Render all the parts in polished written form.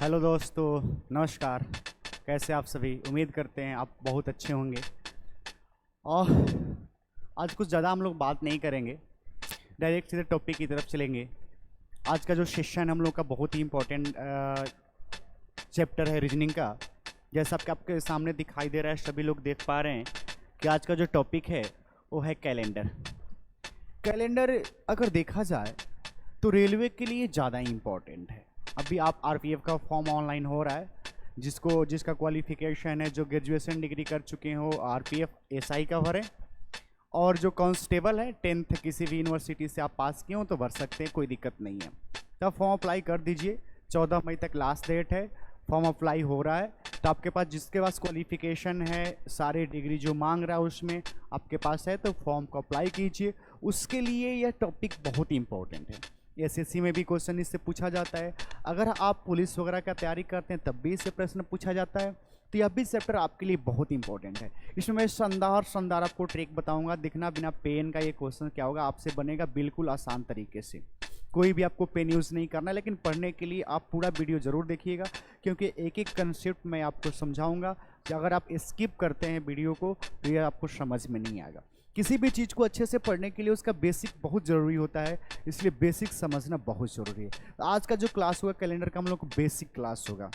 Hello दोस्तों, नमस्कार। कैसे आप सभी? उम्मीद करते हैं आप बहुत अच्छे होंगे। और आज कुछ ज़्यादा हम लोग बात नहीं करेंगे, डायरेक्ट सीधे टॉपिक की तरफ चलेंगे। आज का जो सेशन हम लोग का बहुत ही इम्पोर्टेंट चैप्टर है रीजनिंग का। जैसा आपके सामने दिखाई दे रहा है, सभी लोग देख पा रहे हैं कि आज का जो टॉपिक है वो है कैलेंडर। कैलेंडर अगर देखा जाए तो रेलवे के लिए ज़्यादा इम्पोर्टेंट है। अभी आप आरपीएफ का फॉर्म ऑनलाइन हो रहा है, जिसका क्वालिफिकेशन है, जो ग्रेजुएशन डिग्री कर चुके हो आरपीएफ एसआई का भरें, और जो कांस्टेबल है 10th किसी भी यूनिवर्सिटी से आप पास किए हो तो भर सकते हैं, कोई दिक्कत नहीं है। तब फॉर्म अप्लाई कर दीजिए। 14 मई तक लास्ट डेट है, फॉर्म अप्लाई हो रहा है। तो आपके पास जिसके पास क्वालिफिकेशन है, सारे डिग्री जो मांग रहा है उसमें आपके पास है, तो फॉर्म को अप्लाई कीजिए। उसके लिए यह टॉपिक बहुत इंपॉर्टेंट है। एसएससी में भी क्वेश्चन इससे पूछा जाता है। अगर आप पुलिस वगैरह का तैयारी करते हैं तब भी इससे प्रश्न पूछा जाता है। तो यह भी चैप्टर आपके लिए बहुत इंपॉर्टेंट है। इसमें मैं शानदार आपको ट्रिक बताऊंगा। दिखना बिना पेन का ये क्वेश्चन क्या होगा, आपसे बनेगा बिल्कुल आसान तरीके से। कोई भी आपको पेन यूज़ नहीं करना, लेकिन पढ़ने के लिए आप पूरा वीडियो ज़रूर देखिएगा, क्योंकि एक एक कंसेप्ट मैं आपको समझाऊंगा कि अगर आप स्किप करते हैं वीडियो को तो ये आपको समझ में नहीं आएगा। किसी भी चीज़ को अच्छे से पढ़ने के लिए उसका बेसिक बहुत ज़रूरी होता है, इसलिए बेसिक समझना बहुत ज़रूरी है। तो आज का जो क्लास होगा कैलेंडर का, हम लोग को बेसिक क्लास होगा,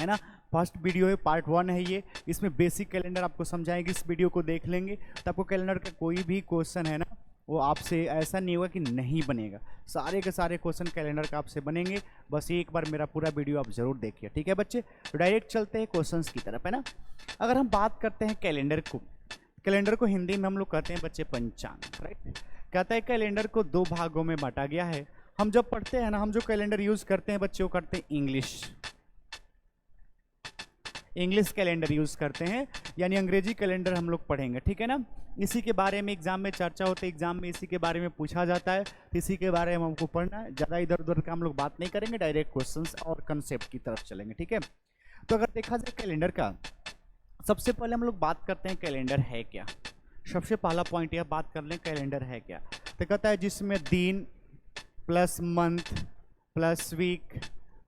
है ना। फर्स्ट वीडियो है, पार्ट 1 है ये। इसमें बेसिक कैलेंडर आपको समझाएंगे। इस वीडियो को देख लेंगे तो आपको कैलेंडर का कोई भी क्वेश्चन है ना, वो आपसे ऐसा नहीं होगा कि नहीं बनेगा। सारे के सारे क्वेश्चन कैलेंडर का आपसे बनेंगे। बस एक बार मेरा पूरा वीडियो आप ज़रूर देखिए, ठीक है बच्चे। तो डायरेक्ट चलते हैं क्वेश्चंस की तरफ, है ना। अगर हम बात करते हैं कैलेंडर को हिंदी में हम लोग कहते हैं बच्चे पंचांग, राइट। कहता है कैलेंडर को 2 भागों में बांटा गया है। हम जब पढ़ते हैं ना, हम जो कैलेंडर यूज़ करते हैं बच्चे, वो करते हैं इंग्लिश कैलेंडर यूज़ करते हैं, यानी अंग्रेजी कैलेंडर हम लोग पढ़ेंगे, ठीक है ना। इसी के बारे में एग्जाम में चर्चा होती है, एग्जाम में इसी के बारे में पूछा जाता है, इसी के बारे में हमको पढ़ना है। ज़्यादा इधर उधर का हम लोग बात नहीं करेंगे, डायरेक्ट क्वेश्चंस और कंसेप्ट की तरफ चलेंगे, ठीक है। तो अगर देखा जाए कैलेंडर का, सबसे पहले हम लोग बात करते हैं कैलेंडर है क्या। सबसे पहला पॉइंट यह बात कर लें कैलेंडर है क्या। तो कहता है जिसमें दिन plus month plus week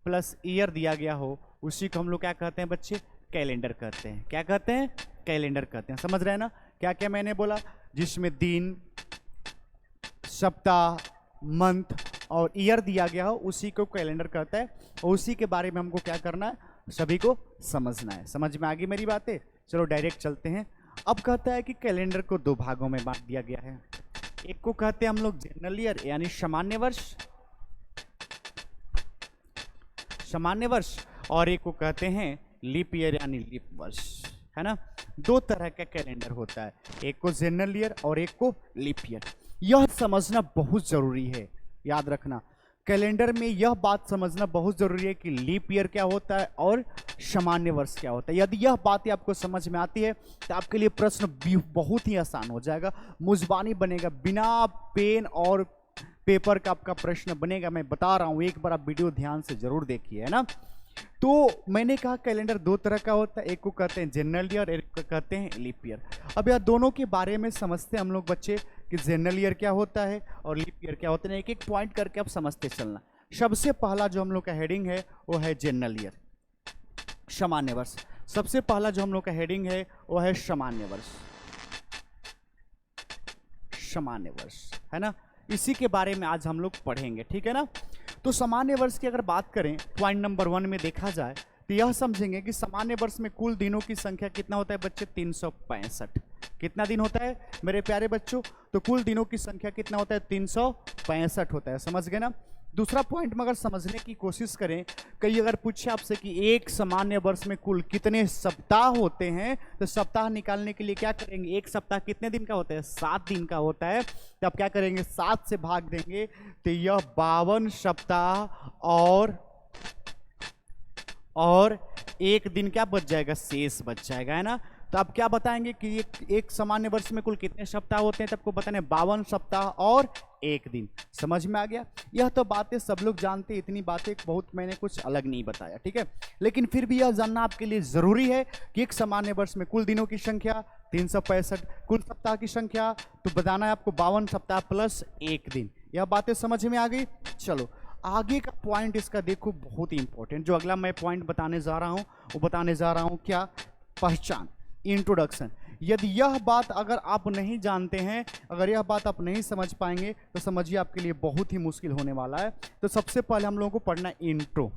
plus year दिया गया हो, उसी को हम लोग क्या कहते हैं बच्चे, कैलेंडर कहते हैं। क्या कहते हैं? कैलेंडर कहते हैं। समझ रहे हैं ना क्या क्या मैंने बोला? जिसमें दिन, सप्ताह, मंथ और ईयर दिया गया हो, उसी को कैलेंडर कहता है। और उसी के बारे में हमको क्या करना है, सभी को समझना है। समझ में आ गई मेरी बातें? चलो डायरेक्ट चलते हैं। अब कहता है कि कैलेंडर को 2 भागों में बांट दिया गया है। एक को कहते हैं हम लोग जनरल ईयर यानी सामान्य वर्ष, और एक को कहते हैं लीप ईयर यानी लीप वर्ष, है ना। 2 तरह का कैलेंडर होता है, एक को जनरल ईयर और एक को लीप ईयर। यह समझना बहुत जरूरी है, याद रखना। कैलेंडर में यह बात समझना बहुत जरूरी है कि लीप ईयर क्या होता है और सामान्य वर्ष क्या होता है। यदि यह बातें आपको समझ में आती है तो आपके लिए प्रश्न बहुत ही आसान हो जाएगा, मुजबानी बनेगा, बिना पेन और पेपर का आपका प्रश्न बनेगा। मैं बता रहा हूं, एक बार आप वीडियो ध्यान से जरूर देखिए, है ना। तो मैंने कहा कैलेंडर 2 तरह का होता है, एक को कहते हैं जनरल ईयर, एक को कहते हैं लीप ईयर। अब यह दोनों के बारे में समझते हैं हम लोग बच्चे कि जनरल ईयर क्या होता है और लीप ईयर क्या होता है। एक एक पॉइंट करके आप समझते चलना। सबसे पहला जो हम लोग का हेडिंग है वो है जनरल ईयर, सामान्य वर्ष। सबसे पहला जो हम लोग का हेडिंग है वो है सामान्य वर्ष, है ना। इसी के बारे में आज हम लोग पढ़ेंगे, ठीक है ना। तो सामान्य वर्ष की अगर बात करें, पॉइंट नंबर 1 में देखा जाए तो यह समझेंगे कि सामान्य वर्ष में कुल दिनों की संख्या कितना होता है बच्चे, 365। कितना दिन होता है मेरे प्यारे बच्चों? तो कुल दिनों की संख्या कितना होता है, 365 होता है। समझ गए ना। दूसरा पॉइंट में अगर समझने की कोशिश करें, कई अगर पूछे आपसे कि एक सामान्य वर्ष में कुल कितने सप्ताह होते हैं, तो सप्ताह निकालने के लिए क्या करेंगे, एक सप्ताह कितने दिन का होता है, 7 दिन का होता है। तो आप क्या करेंगे, 7 से भाग देंगे तो यह 52 सप्ताह और एक दिन क्या बच जाएगा, शेष बच जाएगा, है ना। तो आप क्या बताएंगे कि एक सामान्य वर्ष में कुल कितने सप्ताह होते हैं, तो आपको बताना है 52 सप्ताह और 1 दिन। समझ में आ गया? यह तो बातें सब लोग जानते हैं, इतनी बातें बहुत मैंने कुछ अलग नहीं बताया, ठीक है। लेकिन फिर भी यह जानना आपके लिए जरूरी है कि एक सामान्य वर्ष में कुल दिनों की संख्या 365, कुल सप्ताह की संख्या तो बताना है आपको 52 सप्ताह प्लस 1 दिन। यह बातें समझ में आ गई? चलो आगे का पॉइंट इसका देखो बहुत ही इंपॉर्टेंट, जो अगला मैं पॉइंट बताने जा रहा हूं वो बताने जा रहा हूं क्या, पहचान, इंट्रोडक्शन। यदि यह बात अगर आप नहीं जानते हैं, अगर यह बात आप नहीं समझ पाएंगे तो समझिए आपके लिए बहुत ही मुश्किल होने वाला है। तो सबसे पहले हम लोगों को पढ़ना है इंट्रो।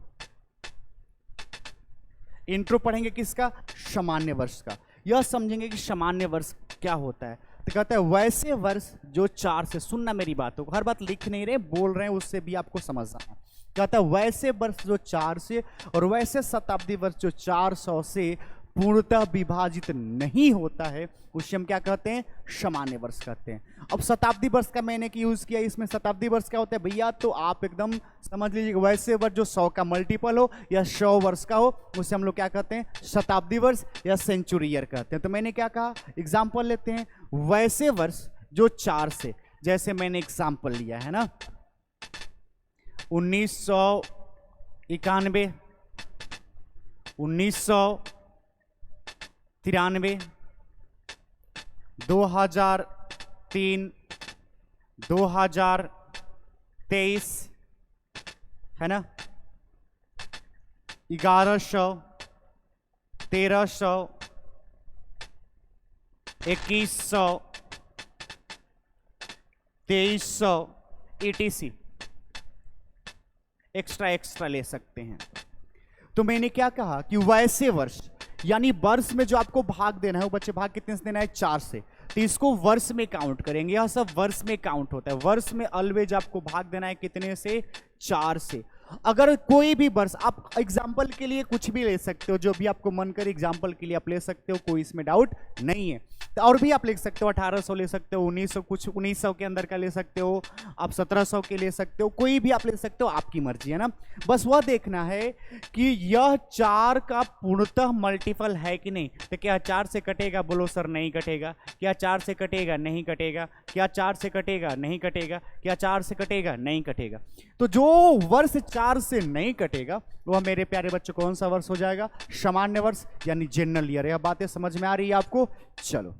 इंट्रो पढ़ेंगे किसका, सामान्य वर्ष का। यह समझेंगे कि सामान्य वर्ष क्या होता है। तो कहता है वैसे वर्ष जो 4 से, सुनना मेरी बातों को, हर बात लिख नहीं रहे, बोल रहे हैं, उससे भी आपको समझना है। कहता है वैसे वर्ष जो 4 से और वैसे शताब्दी वर्ष जो 400 से पूर्णतः विभाजित नहीं होता है, उसे हम क्या कहते हैं, सामान्य वर्ष कहते हैं। अब शताब्दी वर्ष का मैंने कि यूज किया, इसमें शताब्दी वर्ष क्या होता है भैया, तो आप एकदम समझ लीजिए वैसे वर्ष जो 100 का मल्टीपल हो या 100 वर्ष का हो, उसे हम लोग क्या कहते हैं, शताब्दी वर्ष या सेंचुरी ईयर कहते हैं। तो मैंने क्या कहा, एग्जाम्पल लेते हैं, वैसे वर्ष जो 4 से, जैसे मैंने एग्जाम्पल लिया है ना, 1991, 1993, 2003, 2023 है ना, 1100, 1300, 2100, 2300 ETC, एक्स्ट्रा ले सकते हैं। तो मैंने क्या कहा कि वैसे वर्ष, यानी वर्ष में जो आपको भाग देना है, वो बच्चे भाग कितने से देना है, 4 से, तो इसको वर्ष में काउंट करेंगे। यह सब वर्ष में काउंट होता है। वर्ष में ऑलवेज आपको भाग देना है कितने से, 4 से। अगर कोई भी वर्ष, आप एग्जाम्पल के लिए कुछ भी ले सकते हो, जो भी आपको मन करे एग्जाम्पल के लिए आप ले सकते हो, कोई इसमें डाउट नहीं है। तो और भी आप ले सकते हो, 1800 ले सकते हो, 1900, कुछ 1900 के अंदर का ले सकते हो, आप 1700 के ले सकते हो, कोई भी आप ले सकते हो, आपकी मर्जी है ना। बस वह देखना है कि यह 4 का पूर्णतः मल्टीपल है कि नहीं। तो क्या 4 से कटेगा, बोलो सर नहीं कटेगा। क्या 4 से कटेगा, नहीं कटेगा। क्या 4 से कटेगा, नहीं कटेगा। क्या 4 से कटेगा, नहीं कटेगा। तो जो वर्ष 4 से नहीं कटेगा वह मेरे प्यारे बच्चों कौन सा वर्ष हो जाएगा, सामान्य वर्ष यानी जनरल ईयर। यह बातें समझ में आ रही है आपको, चलो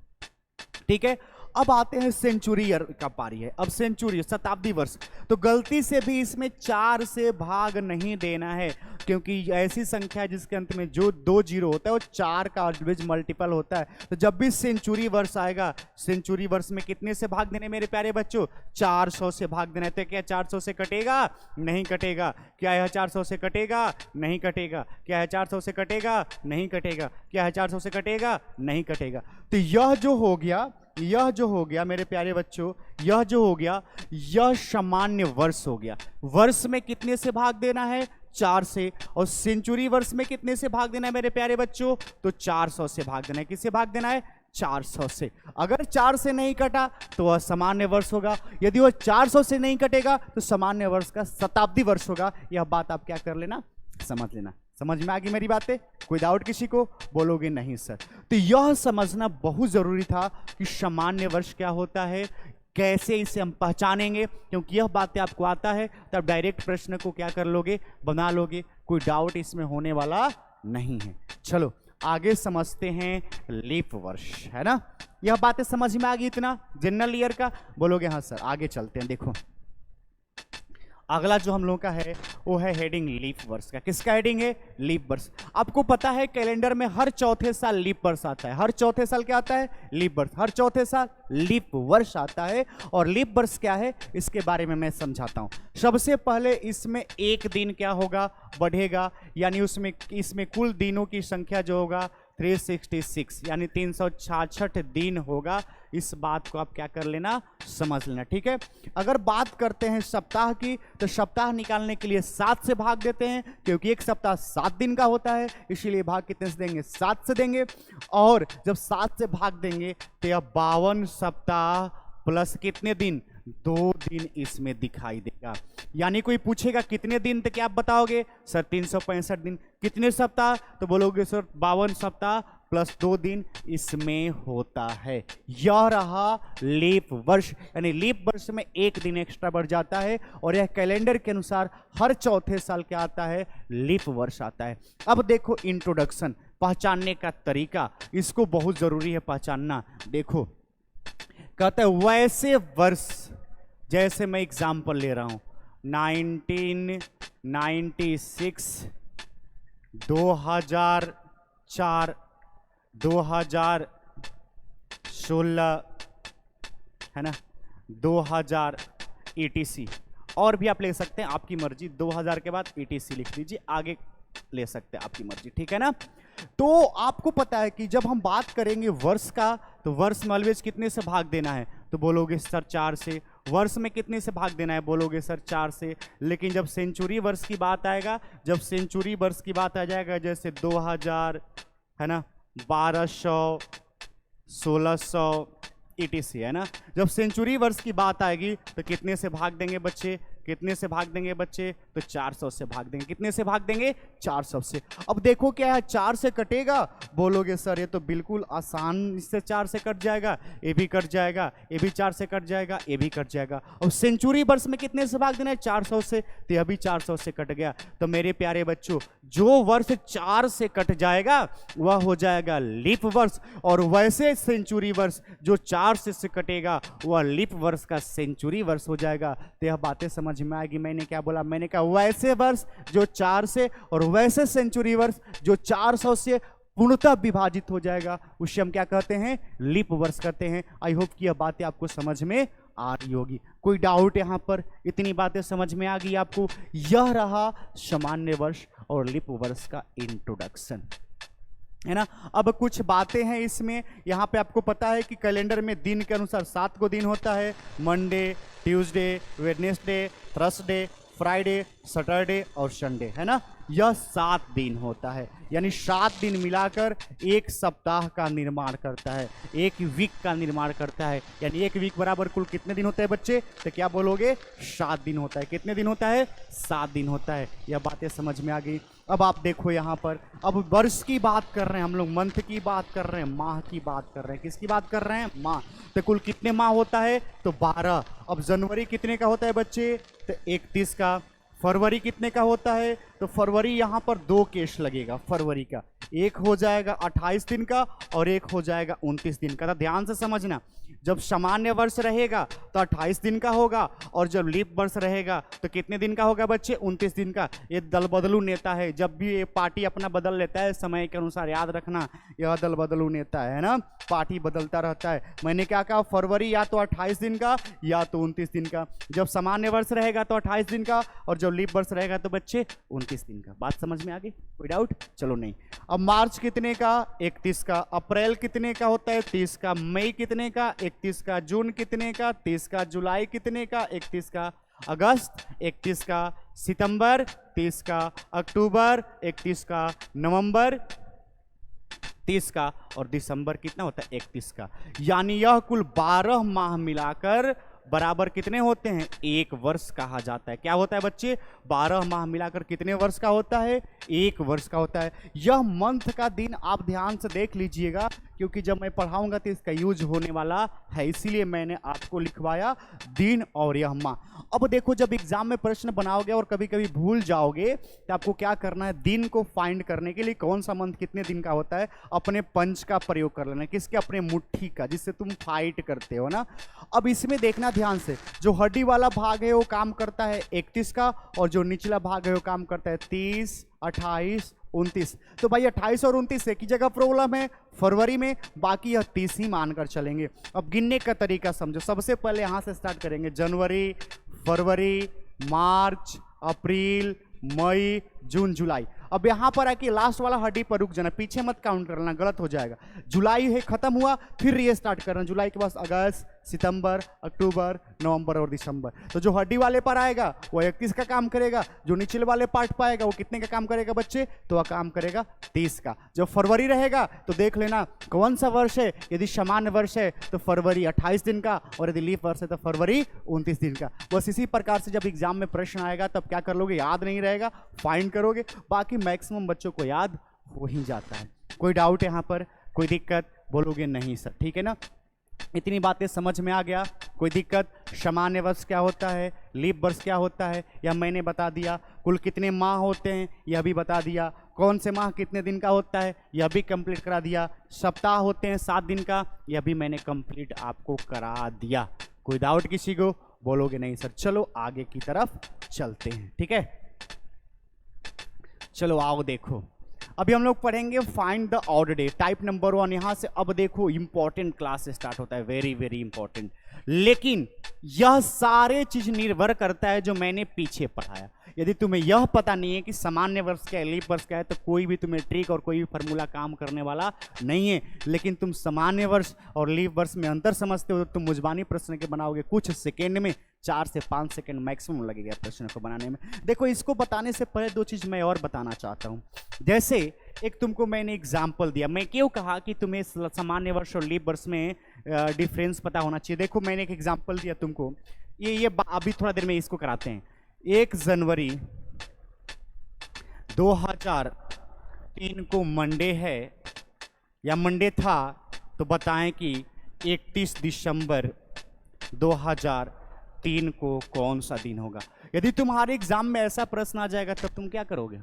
ठीक है। अब आते हैं सेंचुरी ईयर का पारी है। अब सेंचुरी, शताब्दी वर्ष, तो गलती से भी इसमें 4 से भाग नहीं देना है, क्योंकि ऐसी संख्या है जिसके अंत में जो 2 जीरो होता है वो 4 का ऑलवेज मल्टीपल होता है। तो जब भी सेंचुरी वर्ष आएगा, सेंचुरी वर्ष में कितने से भाग देने मेरे प्यारे बच्चों, 400 से भाग देना है। तो क्या 400 से कटेगा, नहीं कटेगा। क्या यह 400 से कटेगा, नहीं कटेगा। क्या है 400 से कटेगा, नहीं कटेगा। क्या है 400 से कटेगा, नहीं कटेगा। तो यह जो हो गया, यह जो हो गया मेरे प्यारे बच्चों, यह जो हो गया, यह सामान्य वर्ष हो गया। वर्ष में कितने से भाग देना है, 4 से। और सेंचुरी वर्ष में कितने से भाग देना है मेरे प्यारे बच्चों, तो 400 से भाग देना है। किससे भाग देना है, 400 से। अगर 4 से नहीं कटा तो वह सामान्य वर्ष होगा। यदि वह 400 से नहीं कटेगा तो सामान्य वर्ष का शताब्दी वर्ष होगा। यह बात आप क्या कर लेना, समझ लेना। समझ में आ गई मेरी बातें, कोई डाउट किसी को, बोलोगे नहीं सर। तो यह समझना बहुत जरूरी था कि सामान्य वर्ष क्या होता है, कैसे इसे हम पहचानेंगे, क्योंकि यह बातें आपको आता है तब डायरेक्ट प्रश्न को क्या कर लोगे, बना लोगे। कोई डाउट इसमें होने वाला नहीं है। चलो आगे समझते हैं लीप वर्ष, है ना। यह बातें समझ में आ गई इतना जनरल ईयर का, बोलोगे हाँ सर। आगे चलते हैं। देखो अगला जो हम लोगों का है वो है हेडिंग लीप वर्ष का। किसका हेडिंग है, लीप वर्ष। आपको पता है कैलेंडर में हर चौथे साल लीप वर्ष आता है। हर चौथे साल क्या आता है, लीप वर्ष। हर चौथे साल लीप वर्ष आता है। और लीप वर्ष क्या है इसके बारे में मैं समझाता हूं। सबसे पहले इसमें एक दिन क्या होगा, बढ़ेगा, यानी उसमें इसमें कुल दिनों की संख्या जो होगा 366 यानी 366 दिन होगा। इस बात को आप क्या कर लेना, समझ लेना, ठीक है। अगर बात करते हैं सप्ताह की, तो सप्ताह निकालने के लिए 7 से भाग देते हैं, क्योंकि एक सप्ताह 7 दिन का होता है, इसीलिए भाग कितने से देंगे, 7 से देंगे। और जब 7 से भाग देंगे तो यह 52 सप्ताह प्लस कितने दिन, 2 दिन इसमें दिखाई देगा। यानी कोई पूछेगा कितने दिन, तो क्या आप बताओगे सर 365 दिन। कितने सप्ताह, तो बोलोगे सर 52 सप्ताह प्लस 2 दिन इसमें होता है। यह रहा लीप वर्ष, यानी लीप वर्ष में एक दिन एक्स्ट्रा बढ़ जाता है। और यह कैलेंडर के अनुसार हर चौथे साल क्या आता है, लीप वर्ष आता है। अब देखो इंट्रोडक्शन, पहचानने का तरीका, इसको बहुत जरूरी है पहचानना। देखो कहता है वैसे वर्ष, जैसे मैं एग्जाम्पल ले रहा हूं 1996, 2004, 2016, है ना, 2000 ETC, और भी आप ले सकते हैं, आपकी मर्जी। 2000 के बाद ETC लिख दीजिए, आगे ले सकते हैं, आपकी मर्जी, ठीक है ना। तो आपको पता है कि जब हम बात करेंगे वर्ष का, तो वर्ष में ऑलवेज कितने से भाग देना है, तो बोलोगे सर 4 से। वर्ष में कितने से भाग देना है, बोलोगे सर 4 से। लेकिन जब सेंचुरी वर्ष की बात आएगा, जब सेंचुरी वर्ष की बात आ जाएगा, जैसे 2000, है ना, 1200, 1600 ETC, है ना, जब सेंचुरी वर्ष की बात आएगी तो कितने से भाग देंगे बच्चे, कितने से भाग देंगे बच्चे, तो 400 से भाग देंगे। कितने से भाग देंगे, 400 से। अब देखो क्या है, 4 से कटेगा, बोलोगे सर ये तो बिल्कुल आसान, इससे 4 से कट जाएगा, ये भी कट जाएगा, ये भी 4 से कट जाएगा, ये भी कट जाएगा। और सेंचुरी वर्ष में कितने से भाग देना है, 400 से, तो यह भी 400 से कट गया। तो मेरे प्यारे बच्चों, जो वर्ष 4 से कट जाएगा वह हो जाएगा लीप वर्ष, और वैसे सेंचुरी वर्ष जो 4 से कटेगा वह लीप वर्ष का सेंचुरी वर्ष हो जाएगा। तो यह बातें समझ में आएगी। मैंने क्या बोला, मैंने कहा वैसे वर्ष जो 4 से, और वैसे सेंचुरी वर्ष जो 400 से पूर्णतः विभाजित हो जाएगा, उसे हम क्या कहते हैं, लीप वर्ष कहते हैं। आई होप कि यह बातें आपको समझ में आ रही होगी। कोई डाउट यहाँ पर, इतनी बातें समझ में आ गई आपको। यह रहा सामान्य वर्ष और लीप वर्ष का इंट्रोडक्शन, है ना। अब कुछ बातें हैं इसमें, यहाँ पे आपको पता है कि कैलेंडर में दिन के अनुसार 7 को दिन होता है, Monday, Tuesday, Wednesday, Thursday, Friday, Saturday और संडे, है ना। यह 7 दिन होता है, यानी 7 दिन मिलाकर एक सप्ताह का निर्माण करता है, एक वीक का निर्माण करता है। यानी एक वीक बराबर कुल कितने दिन होते हैं बच्चे, तो क्या बोलोगे, 7 दिन होता है। कितने दिन होता है, 7 दिन होता है। यह बातें समझ में आ गई। अब आप देखो यहाँ पर, अब वर्ष की बात कर रहे हैं हम लोग, मंथ की बात कर रहे हैं, माह की बात कर रहे हैं। किसकी बात कर रहे हैं, माह। तो कुल कितने माह होता है, तो 12। अब जनवरी कितने का होता है बच्चे, तो 31 का। फरवरी कितने का होता है, तो फरवरी यहाँ पर 2 केस लगेगा फरवरी का, एक हो जाएगा 28 दिन का और एक हो जाएगा 29 दिन का। तो ध्यान से समझना, जब सामान्य वर्ष रहेगा तो 28 दिन का होगा, और जब लीप वर्ष रहेगा तो कितने दिन का होगा बच्चे, 29 दिन का। ये दल बदलू नेता है, जब भी ये पार्टी अपना बदल लेता है समय के अनुसार, याद रखना, यह दल बदलू नेता है ना, पार्टी बदलता रहता है। मैंने क्या कहा, फरवरी या तो 28 दिन का या तो 29 दिन का। जब सामान्य वर्ष रहेगा तो 28 दिन का, और जब लीप वर्ष रहेगा तो बच्चे 29 दिन का। बात समझ में आ गई, कोई डाउट, चलो नहीं। अब मार्च कितने का, 31 का। अप्रैल कितने का होता है, 30 का। मई कितने का, 31 का। जून कितने का, 30 का। जुलाई कितने का, 31 का। अगस्त 31 का। सितंबर 30 का। अक्टूबर 31 का। नवंबर 30 का। और दिसंबर कितना होता है, 31 का। यानी यह कुल 12 माह मिलाकर बराबर कितने होते हैं, 1 वर्ष कहा जाता है। क्या होता है बच्चे, 12 माह मिलाकर कितने वर्ष का होता है, 1 वर्ष का होता है। यह मंथ का दिन आप ध्यान से देख लीजिएगा, क्योंकि जब मैं पढ़ाऊंगा तो इसका यूज होने वाला है, इसीलिए मैंने आपको लिखवाया दिन और यह माह। अब देखो, जब एग्जाम में प्रश्न बनाओगे और कभी कभी भूल जाओगे तो आपको क्या करना है, दिन को फाइंड करने के लिए कौन सा मंथ कितने दिन का होता है, अपने पंच का प्रयोग कर लेना। किसके, अपने मुट्ठी का, जिससे तुम फाइट करते हो ना। अब इसमें देखना ध्यान से, जो हड्डी वाला भाग है वो काम करता है 31 का, और जो निचला भाग है वो काम करता है 30, 28, 29। तो भाई 28 और 29 एक ही जगह प्रॉब्लम है फरवरी में, बाकी यह 30 ही मानकर चलेंगे। अब गिनने का तरीका समझो, सबसे पहले यहां से स्टार्ट करेंगे, जनवरी, फरवरी, मार्च, अप्रैल, मई, जून, जुलाई। अब यहां पर आके लास्ट वाला हड्डी पर रुक जाना, पीछे मत काउंट करना, गलत हो जाएगा। जुलाई है खत्म हुआ, फिर रीस्टार्ट करना। जुलाई के बाद अगस्त, सितंबर, अक्टूबर, नवंबर और दिसंबर। तो जो हड्डी वाले पर आएगा वो 31 का काम करेगा, जो निचले वाले पार्ट पर आएगा वो कितने का काम करेगा बच्चे, तो वह काम करेगा 30 का। जब फरवरी रहेगा तो देख लेना कौन सा वर्ष है, यदि सामान्य वर्ष है तो फरवरी 28 दिन का, और यदि लीप वर्ष है तो फरवरी 29 दिन का। बस इसी प्रकार से जब एग्जाम में प्रश्न आएगा तब क्या कर लोगे, याद नहीं रहेगा, फाइंड करोगे, बाकी मैक्सिमम बच्चों को याद हो ही जाता है। कोई डाउट यहाँ पर, कोई दिक्कत, बोलोगे नहीं सर, ठीक है ना। इतनी बातें समझ में आ गया, कोई दिक्कत। सामान्य वर्ष क्या होता है, लीप वर्ष क्या होता है, यह मैंने बता दिया। कुल कितने माह होते हैं यह भी बता दिया। कौन से माह कितने दिन का होता है यह भी कंप्लीट करा दिया। सप्ताह होते हैं 7 दिन का, यह भी मैंने कंप्लीट आपको करा दिया। कोई डाउट किसी को, बोलोगे नहीं सर। चलो आगे की तरफ चलते हैं, ठीक है। चलो आओ देखो, अभी हम लोग पढ़ेंगे find the odd day, type number 1। यहां से अब देखो इंपॉर्टेंट क्लास स्टार्ट होता है, वेरी वेरी इंपॉर्टेंट। लेकिन यह सारे चीज निर्भर करता है जो मैंने पीछे पढ़ाया। यदि तुम्हें यह पता नहीं है कि सामान्य वर्ष क्या है, लीप वर्ष क्या है, तो कोई भी तुम्हें ट्रिक और कोई भी फार्मूला काम करने वाला नहीं है। लेकिन तुम सामान्य वर्ष और लीप वर्ष में अंतर समझते हो तो तुम मुजबानी प्रश्न के बनाओगे कुछ सेकेंड में, 4 से 5 सेकेंड मैक्सिमम लगेगा प्रश्न को बनाने में। देखो इसको बताने से पहले दो चीज मैं और बताना चाहता हूं। जैसे एक तुमको मैंने एग्जाम्पल दिया, मैं क्यों कहा कि तुम्हें सामान्य वर्ष और लीप वर्ष में डिफरेंस पता होना चाहिए। देखो मैंने एक एग्जाम्पल दिया तुमको, ये अभी थोड़ा देर में इसको कराते हैं। 1 जनवरी 2003 को मंडे है या मंडे था, तो बताएं कि 31 दिसंबर 2003 को कौन सा दिन होगा। यदि तुम्हारे एग्जाम में ऐसा प्रश्न आ जाएगा तब तुम क्या करोगे।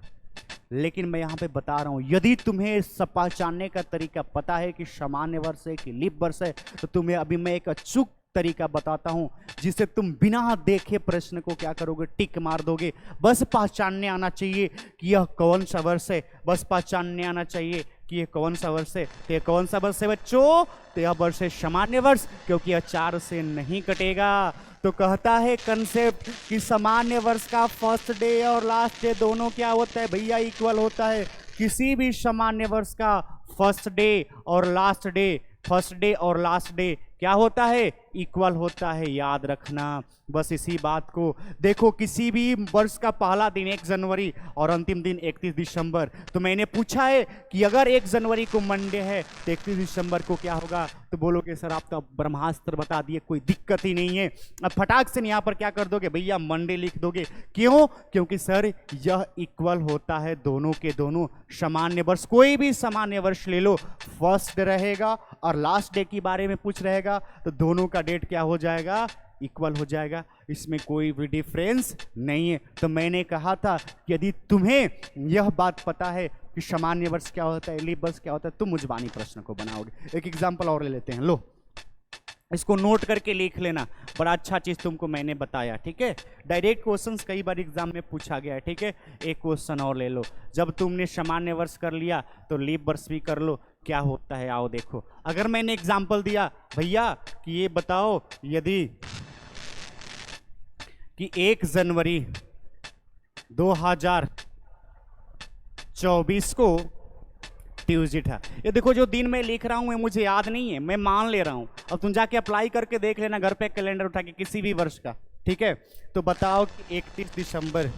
लेकिन मैं यहां पे बता रहा हूं, यदि तुम्हें पहचानने का तरीका पता है कि सामान्य वर्ष है कि लीप वर्ष है, तो तुम्हें अभी मैं एक अचूक तरीका बताता हूं जिसे तुम बिना देखे प्रश्न को क्या करोगे, टिक मार दोगे। बस पहचानने आना चाहिए कि यह कौन सा वर्ष है, बस पहचानने आना चाहिए कि यह कौन सा वर्ष है। तो यह कौन सा वर्ष है बच्चों, तो यह वर्ष है सामान्य वर्ष, क्योंकि यह 4 से नहीं कटेगा। तो कहता है कंसेप्ट कि सामान्य वर्ष का फर्स्ट डे और लास्ट डे दोनों क्या होता है भैया, इक्वल होता है। किसी भी सामान्य वर्ष का फर्स्ट डे और लास्ट डे, फर्स्ट डे और लास्ट डे क्या होता है, इक्वल होता है। याद रखना बस इसी बात को। देखो किसी भी वर्ष का पहला दिन 1 जनवरी और अंतिम दिन 31 दिसंबर। तो मैंने पूछा है कि अगर 1 जनवरी को मंडे है तो 31 दिसंबर को क्या होगा, तो बोलोगे सर आप तो ब्रह्मास्त्र बता दिए, कोई दिक्कत ही नहीं है। अब फटाक से यहाँ पर क्या कर दोगे भैया, मंडे लिख दोगे। क्यों, क्योंकि सर यह इक्वल होता है दोनों के दोनों। सामान्य वर्ष, कोई भी सामान्य वर्ष ले लो, फर्स्ट डे रहेगा और लास्ट डे के बारे में पूछ रहेगा, तो दोनों का डेट क्या हो जाएगा, इक्वल हो जाएगा। इसमें कोई भी डिफरेंस नहीं है। तो मैंने कहा था कि यदि तुम्हें यह बात पता है कि सामान्य वर्ष क्या होता है, लीप वर्ष क्या होता है, तुम मुजबानी प्रश्न को बनाओगे। एक एग्जांपल और ले लेते हैं, लो इसको नोट करके लिख लेना, बड़ा अच्छा चीज तुमको मैंने बताया, ठीक है। डायरेक्ट क्वेश्चंस कई बार एग्जाम में पूछा गया है, ठीक है। एक क्वेश्चन और ले लो, जब तुमने सामान्य वर्ष कर लिया तो लीप वर्ष भी कर लो, क्या होता है आओ देखो। अगर मैंने एग्जाम्पल दिया भैया कि ये बताओ यदि कि 1 जनवरी 2024 को ट्यूसडे था। ये देखो जो दिन मैं लिख रहा हूं ये मुझे याद नहीं है, मैं मान ले रहा हूं। अब तुम जाके अप्लाई करके देख लेना घर पे कैलेंडर उठा के किसी भी वर्ष का, ठीक है। तो बताओ कि 31 दिसंबर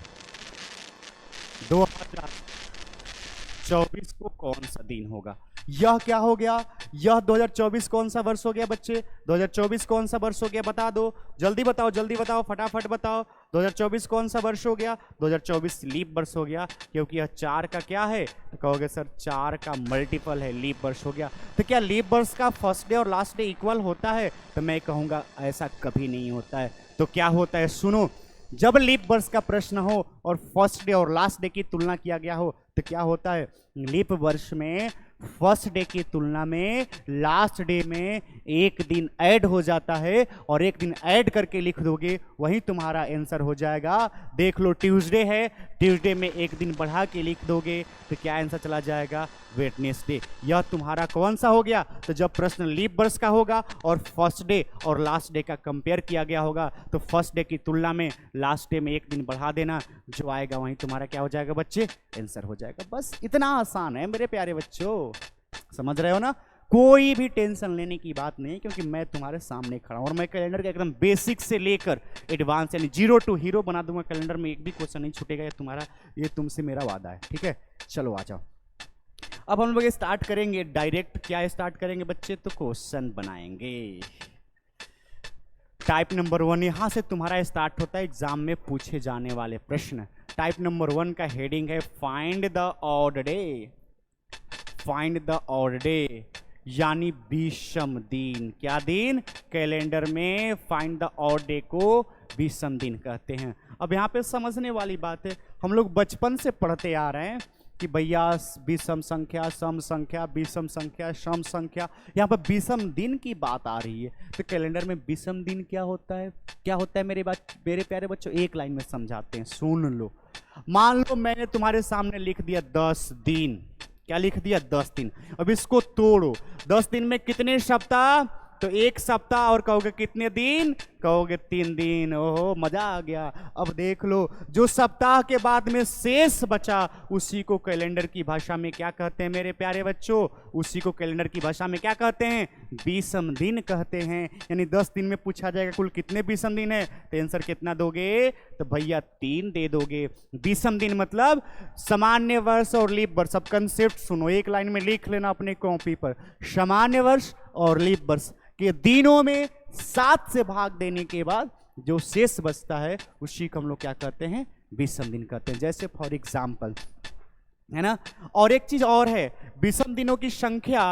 2024 को कौन सा दिन होगा। यह क्या हो गया, यह 2024 कौन सा वर्ष हो गया बच्चे, 2024 कौन सा वर्ष हो गया, बता दो, जल्दी बताओ, जल्दी बताओ, फटाफट बताओ। 2024 कौन सा वर्ष हो गया, 2024 लीप वर्ष हो गया, क्योंकि यह 4 का क्या है, तो कहोगे सर 4 का मल्टीपल है, लीप वर्ष हो गया। तो क्या लीप वर्ष का फर्स्ट डे और लास्ट डे इक्वल होता है, तो मैं कहूंगा ऐसा कभी नहीं होता है। तो क्या होता है सुनो, जब लीप वर्ष का प्रश्न हो और फर्स्ट डे और लास्ट डे की तुलना किया गया हो, तो क्या होता है, लीप वर्ष में फर्स्ट डे की तुलना में लास्ट डे में एक दिन ऐड हो जाता है, और एक दिन ऐड करके लिख दोगे, वही तुम्हारा आंसर हो जाएगा। देख लो ट्यूसडे है, ट्यूसडे में एक दिन बढ़ा के लिख दोगे तो क्या आंसर चला जाएगा, वेडनेसडे। यह तुम्हारा कौन सा हो गया, तो जब प्रश्न लीप वर्ष का होगा और फर्स्ट डे और लास्ट डे का कंपेयर किया गया होगा, तो फर्स्ट डे की तुलना में लास्ट डे में एक दिन बढ़ा देना, जो आएगा वही तुम्हारा क्या हो जाएगा बच्चे, आंसर हो जाएगा। बस इतना आसान है मेरे प्यारे बच्चों, समझ रहे हो ना। कोई भी टेंशन लेने की बात नहीं, क्योंकि मैं तुम्हारे सामने खड़ा हूं और मैं कैलेंडर के एकदम बेसिक से लेकर एडवांस यानी 0 to हीरो बना दूंगा। कैलेंडर में एक भी क्वेश्चन नहीं छूटेगा, ये तुम्हारा, ये तुमसे मेरा वादा है, ठीक है। चलो आ जाओ, अब हम लोग स्टार्ट करेंगे डायरेक्ट। क्या स्टार्ट करेंगे बच्चे, तो क्वेश्चन बनाएंगे। टाइप नंबर 1 यहां से तुम्हारा स्टार्ट होता है एग्जाम में पूछे जाने वाले प्रश्न। टाइप नंबर 1 का हेडिंग है find the odd day. Find the odd day यानी विषम दिन। क्या दिन, कैलेंडर में फाइंड द ऑड डे को विषम दिन कहते हैं। अब यहाँ पे समझने वाली बात है, हम लोग बचपन से पढ़ते आ रहे हैं कि भैया विषम संख्या, सम संख्या, विषम संख्या, सम संख्या, यहाँ पर विषम दिन की बात आ रही है। तो कैलेंडर में विषम दिन क्या होता है, क्या होता है मेरे प्यारे बच्चों, एक लाइन में समझाते हैं, सुन लो। मान लो मैंने तुम्हारे सामने लिख दिया 10 दिन। क्या लिख दिया? 10 दिन। अब इसको तोड़ो, 10 दिन में कितने सप्ताह? तो एक सप्ताह, और कहोगे कितने दिन? कहोगे 3 दिन। ओहो, मजा आ गया। अब देख लो, जो सप्ताह के बाद में शेष बचा उसी को कैलेंडर की भाषा में क्या कहते हैं मेरे प्यारे बच्चों? उसी को कैलेंडर की भाषा में क्या कहते हैं? बीसम दिन कहते हैं। यानी 10 दिन में पूछा जाएगा कुल कितने बीसम दिन है, तो आंसर कितना दोगे? तो भैया 3 दे दोगे। बीसम दिन मतलब सामान्य वर्ष और लीप वर्ष। अब कंसेप्ट सुनो, एक लाइन में लिख लेना अपने कॉपी पर। सामान्य वर्ष और लीप वर्ष के दिनों में 7 से भाग देने के बाद जो शेष बचता है उसी को हम लोग क्या कहते हैं? विषम दिन कहते हैं। जैसे फॉर एग्जाम्पल, है ना। और एक चीज और है, विषम दिनों की संख्या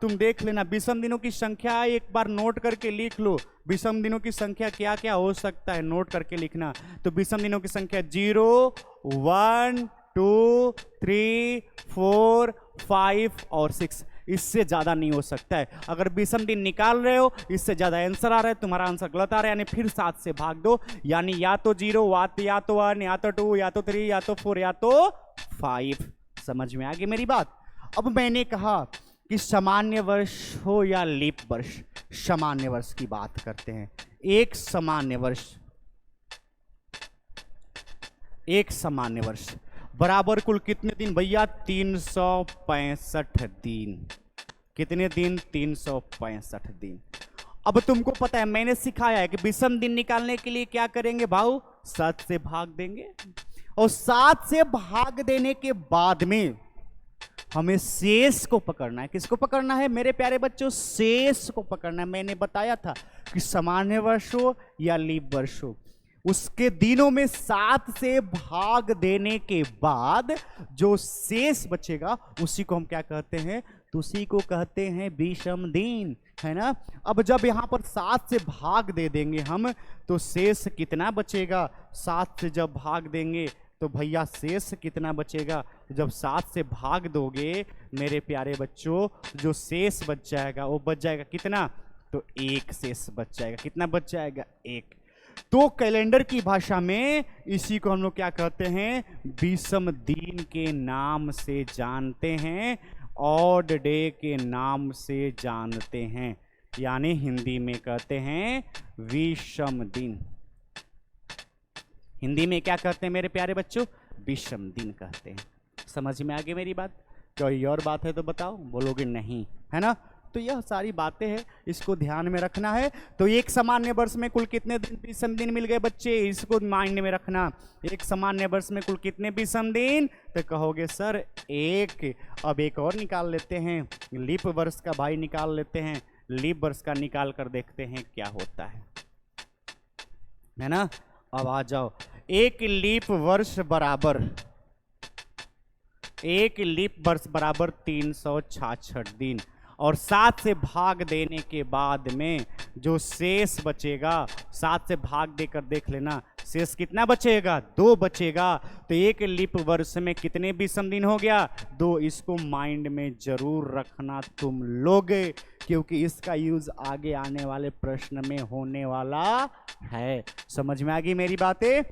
तुम देख लेना। विषम दिनों की संख्या एक बार नोट करके लिख लो। विषम दिनों की संख्या क्या क्या हो सकता है, नोट करके लिखना। तो विषम दिनों की संख्या 0, 1, 2, 3, 4, 5 और 6। इससे ज्यादा नहीं हो सकता है। अगर विषम दिन निकाल रहे हो, इससे ज्यादा आंसर आ रहा है, तुम्हारा आंसर गलत आ रहा है, यानी फिर 7 से भाग दो। यानी या तो 0, या तो 1, या तो 2, या तो 3, या तो 4, या तो 5। समझ में आ गई मेरी बात? अब मैंने कहा कि सामान्य वर्ष हो या लीप वर्ष, सामान्य वर्ष की बात करते हैं। एक सामान्य वर्ष बराबर कुल कितने दिन भैया? 365 दिन। कितने दिन? 365 दिन। अब तुमको पता है, मैंने सिखाया है कि विषम दिन निकालने के लिए क्या करेंगे भाऊ? 7 से भाग देंगे, और 7 से भाग देने के बाद में हमें शेष को पकड़ना है। किसको पकड़ना है मेरे प्यारे बच्चों? शेष को पकड़ना है। मैंने बताया था कि सामान्य वर्ष हो या लीप वर्ष हो, उसके दिनों में 7 से भाग देने के बाद जो शेष बचेगा उसी को हम क्या कहते हैं? तो उसी को कहते हैं विषम दिन, है ना। अब जब यहां पर 7 से भाग दे देंगे हम, तो शेष कितना बचेगा? 7 से जब भाग देंगे तो भैया शेष कितना बचेगा? जब 7 से भाग दोगे मेरे प्यारे बच्चों, जो शेष बच जाएगा वो बच जाएगा कितना? तो 1 शेष बच जाएगा। कितना बच जाएगा? 1। तो कैलेंडर की भाषा में इसी को हम लोग क्या कहते हैं? विषम दिन के नाम से जानते हैं, ऑड डे के नाम से जानते हैं। यानी हिंदी में कहते हैं विषम दिन। हिंदी में क्या कहते हैं मेरे प्यारे बच्चों? विषम दिन कहते हैं। समझ में आ गई मेरी बात? कोई और बात है तो बताओ। बोलोगे नहीं, है ना। तो यह सारी बातें हैं, इसको ध्यान में रखना है। तो एक सामान्य वर्ष में कुल कितने दिन विषम दिन मिल गए बच्चे? इसको माइंड में रखना। एक सामान्य वर्ष में कुल कितने विषम दिन? तो कहोगे सर 1। अब एक और निकाल लेते हैं, लीप वर्ष का भाई निकाल लेते हैं। लीप वर्ष का निकाल कर देखते हैं क्या होता है ना। अब आ जाओ। एक लीप वर्ष बराबर 366 दिन, और 7 से भाग देने के बाद में जो शेष बचेगा, 7 से भाग देकर देख लेना, शेष कितना बचेगा? 2 बचेगा। तो एक लीप वर्ष में कितने विषम दिन हो गया? 2। इसको माइंड में जरूर रखना तुम लोग, क्योंकि इसका यूज आगे आने वाले प्रश्न में होने वाला है। समझ में आ गई मेरी बातें?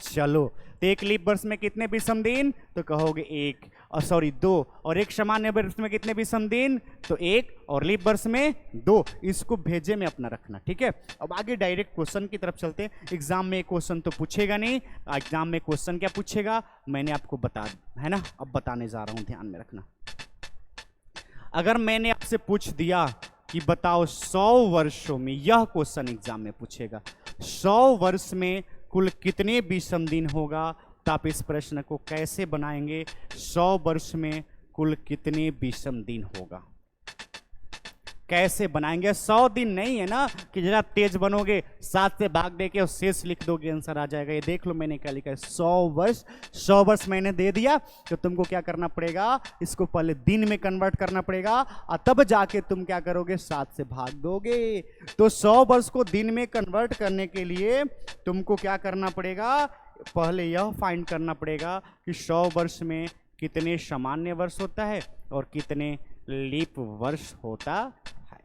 चलो, तो एक लीप वर्ष में कितने विषम दिन? तो कहोगे 1, और सॉरी 2। और एक सामान्य वर्ष में कितने विषम दिन? तो 1, और लीप वर्ष में 2। इसको भेजे में अपना रखना, ठीक है। अब आगे डायरेक्ट क्वेश्चन की तरफ चलते हैं। एग्जाम में क्वेश्चन तो पूछेगा नहीं, एग्जाम में क्वेश्चन क्या पूछेगा मैंने आपको बता, है ना। अब बताने जा रहा हूं, ध्यान में रखना। अगर मैंने आपसे पूछ दिया कि बताओ 100 वर्षों में, यह क्वेश्चन एग्जाम में पूछेगा, 100 वर्ष में कुल कितने विषम दिन होगा? तो आप इस प्रश्न को कैसे बनाएंगे? 100 वर्ष में कुल कितने विषम दिन होगा? कैसे बनाएंगे? 100 दिन नहीं है ना कि जरा तेज बनोगे, 7 से भाग दे के और शेष लिख दोगे, आंसर आ जाएगा। ये देख लो मैंने क्या लिखा है, 100 वर्ष मैंने दे दिया। तो तुमको क्या करना पड़ेगा? इसको पहले दिन में कन्वर्ट करना पड़ेगा, और तब जाके तुम क्या करोगे? 7 से भाग दोगे। तो 100 वर्ष को दिन में कन्वर्ट करने के लिए तुमको क्या करना पड़ेगा? पहले यह फाइंड करना पड़ेगा कि 100 वर्ष में कितने सामान्य वर्ष होता है और कितने लीप वर्ष होता है।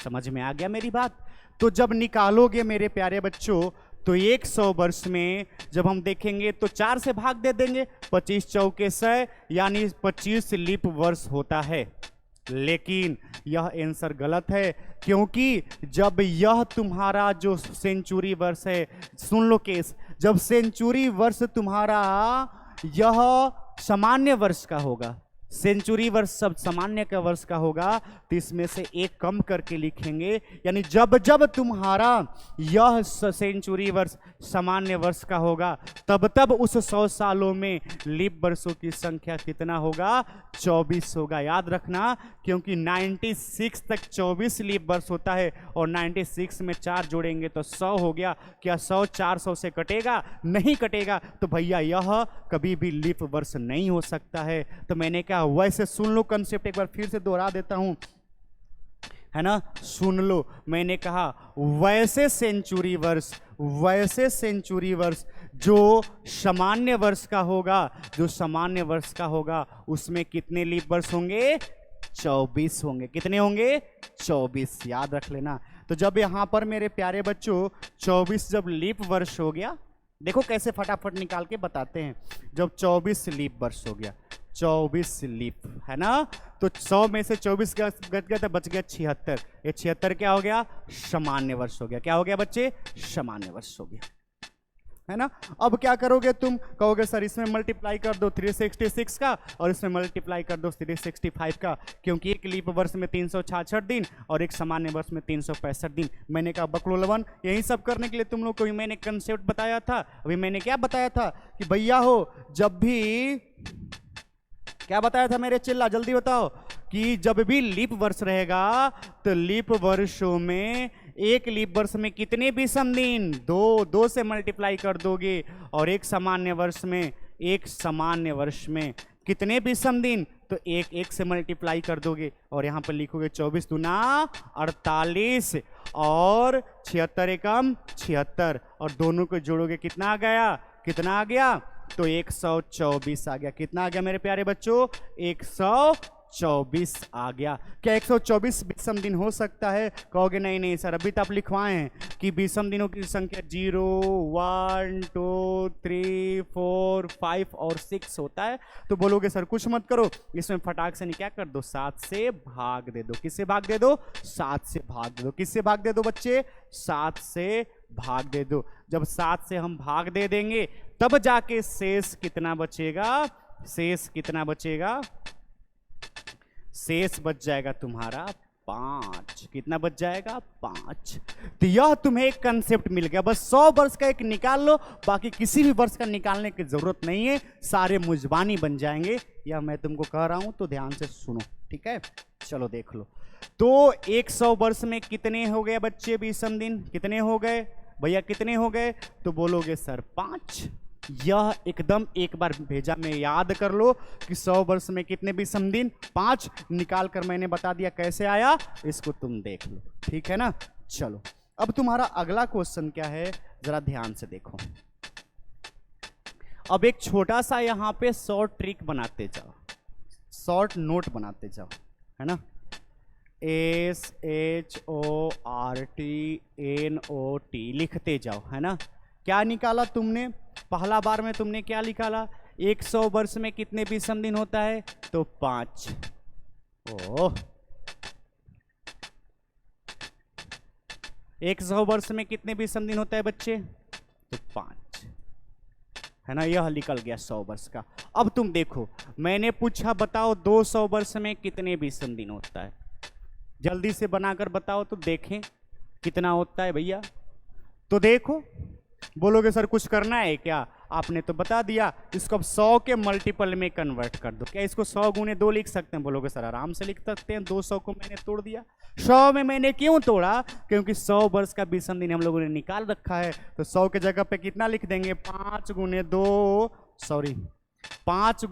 समझ में आ गया मेरी बात? तो जब निकालोगे मेरे प्यारे बच्चों, तो 100 वर्ष में जब हम देखेंगे तो 4 से भाग दे देंगे, 25 चौके 100 यानी 25 लीप वर्ष होता है। लेकिन यह आंसर गलत है, क्योंकि जब यह तुम्हारा जो सेंचुरी वर्ष है, सुन लो केस, जब सेंचुरी वर्ष तुम्हारा यह सामान्य वर्ष का होगा, सेंचुरी वर्ष सब सामान्य का वर्ष का होगा, तो इसमें से एक कम करके लिखेंगे, यानी जब जब तुम्हारा यह सेंचुरी वर्ष सामान्य वर्ष का होगा, तब तब उस 100 सालों में लीप वर्षों की संख्या कितना होगा? 24 होगा। याद रखना, क्योंकि 96 तक 24 लीप वर्ष होता है, और 96 में 4 जोड़ेंगे तो 100 हो गया। क्या 100 400 से कटेगा? नहीं कटेगा। तो भैया यह कभी भी लीप वर्ष नहीं हो सकता है। तो मैंने कहा वैसे सुन लो कंसेप्ट, एक बार फिर से दोहरा देता हूं, है ना, सुन लो। मैंने कहा वैसे सेंचुरी वर्ष जो सामान्य वर्ष का होगा, जो सामान्य वर्ष का होगा, उसमें कितने लीप वर्ष होंगे? 24 होंगे। कितने होंगे? 24। याद रख लेना। तो जब यहां पर मेरे प्यारे बच्चों 24 जब लीप वर्ष हो गया, देखो कैसे फटाफट निकाल के बताते हैं। जब 24 लीप वर्ष हो गया, 24 लीप, है ना, तो 100 में से 24 गट गया तो बच गया 76। ये 76 क्या हो गया? सामान्य वर्ष हो गया। क्या हो गया बच्चे? सामान्य वर्ष हो गया, है ना। अब क्या करोगे तुम? कहोगे सर इसमें मल्टीप्लाई कर दो 366 का, और इसमें मल्टीप्लाई कर दो 365 का, क्योंकि एक लीप वर्ष में 366 दिन और एक सामान्य वर्ष में 365 दिन। मैंने कहा बकलोलवन, यही सब करने के लिए तुम लोग को मैंने कंसेप्ट बताया था। अभी मैंने क्या बताया था कि भैया हो, जब भी क्या बताया था मेरे चिल्ला, जल्दी बताओ, कि जब भी लीप वर्ष रहेगा तो लीप वर्षों में एक लीप वर्ष में कितने विषम दिन? 2 से मल्टीप्लाई कर दोगे, और एक सामान्य वर्ष में कितने विषम दिन? तो एक से मल्टीप्लाई कर दोगे, और यहां पर लिखोगे 24 दूना 48 और 76 एकम 76, और दोनों को जोड़ोगे कितना आ गया? कितना आ गया? तो 124 आ गया। कितना आ गया मेरे प्यारे बच्चों? 124 आ गया। क्या 124 विषम दिन हो सकता है? कहोगे नहीं नहीं सर, अभी तो आप लिखवाए हैं कि विषम दिनों की संख्या 0, 1, 2, 3, 4, 5 और 6 होता है। तो बोलोगे सर कुछ मत करो, इसमें फटाक से नहीं क्या कर दो, 7 से भाग दे दो। किससे भाग दे दो? 7 से भाग दे दो। किससे भाग दे दो बच्चे? 7 से भाग दे दो। जब 7 से हम भाग दे देंगे, तब जाके शेष कितना बचेगा? शेष कितना बचेगा? शेष बच जाएगा तुम्हारा 5। कितना बच जाएगा? 5। तो यह तुम्हें एक कंसेप्ट मिल गया। बस 100 वर्ष का एक निकाल लो, बाकी किसी भी वर्ष का निकालने की जरूरत नहीं है, सारे मुजबानी बन जाएंगे। यह मैं तुमको कह रहा हूं, तो ध्यान से सुनो, ठीक है। चलो देख लो। तो 100 वर्ष में कितने हो गए बच्चे विषम दिन? कितने हो गए भैया? कितने हो गए? तो बोलोगे सर 5। यह एकदम एक बार भेजा में याद कर लो कि 100 वर्ष में कितने विषम दिन? 5 निकाल कर मैंने बता दिया कैसे आया, इसको तुम देख लो, ठीक है ना। चलो अब तुम्हारा अगला क्वेश्चन क्या है, जरा ध्यान से देखो। अब एक छोटा सा यहां पे शॉर्ट ट्रिक बनाते जाओ, शॉर्ट नोट बनाते जाओ, है ना। SHORTNOT लिखते जाओ, है ना। क्या निकाला तुमने? पहला बार में तुमने क्या निकाला? 100 वर्ष में कितने विषम दिन होता है? तो 5। ओह, 100 वर्ष में कितने विषम दिन होता है बच्चे? तो 5, है ना। यह निकल गया 100 वर्ष का। अब तुम देखो, मैंने पूछा बताओ 200 वर्ष में कितने विषम दिन होता है? जल्दी से बनाकर बताओ तो देखें कितना होता है भैया। तो देखो, बोलोगे सर कुछ करना है क्या? आपने तो बता दिया। इसको अब 100 के मल्टीपल में कन्वर्ट कर दो। क्या इसको 100 गुने 2 लिख सकते हैं? बोलोगे सर आराम से लिख सकते हैं। 200 को मैंने तोड़ दिया। 100 में मैंने क्यों तोड़ा? क्योंकि 100 वर्ष का विषम दिन हम लोगों ने निकाल रखा है। तो 100 के जगह पे कितना लिख देंगे? 5 गुने 2 5